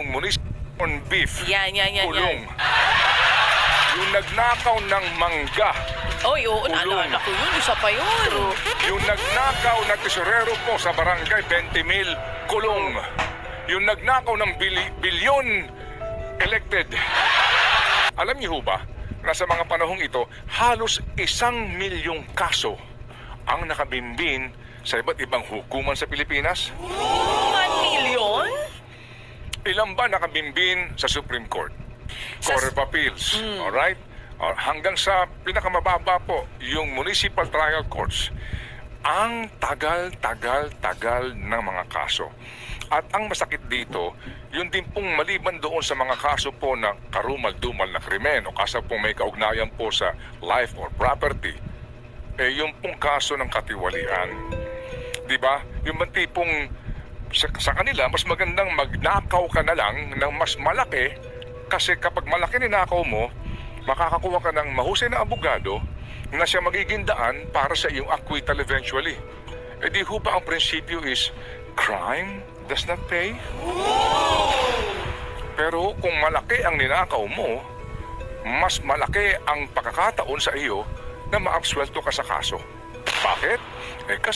yung municipal beef, Yan. kulong. Yung nagnakaw ng mangga, Oy, oo, Kulong. naalala ko yun. Isa pa yun. yung nagnakaw na tesorero po sa barangay 20,000, kulong. Yung nagnakaw ng bilyon, elected. Alam niyo ho ba, na sa mga panahong ito, halos 1,000,000 kaso ang nakabimbin sa iba't ibang hukuman sa Pilipinas. 1 million? Ilan ba nakabimbin sa Supreme Court? Court of Appeals, alright? Hanggang sa pinakamababa po, yung Municipal Trial Courts. Ang tagal ng mga kaso. At ang masakit dito, yun din pong maliban doon sa mga kaso po na karumal-dumal na krimen o kaso pong may kaugnayan po sa life or property, yung pong kaso ng katiwalian. Diba? Yung bang tipong sa kanila, mas magandang magnakaw ka na lang ng mas malaki kasi kapag malaki ninakaw mo, makakakuha ka ng mahusay na abogado na siya magiging daan para sa iyong acquittal eventually. E di ho ba ang prinsipyo is crime does not pay? Pero kung malaki ang ninakaw mo, mas malaki ang pagkakataon sa iyo na maabsuelto ka sa kaso. Bakit? Kasi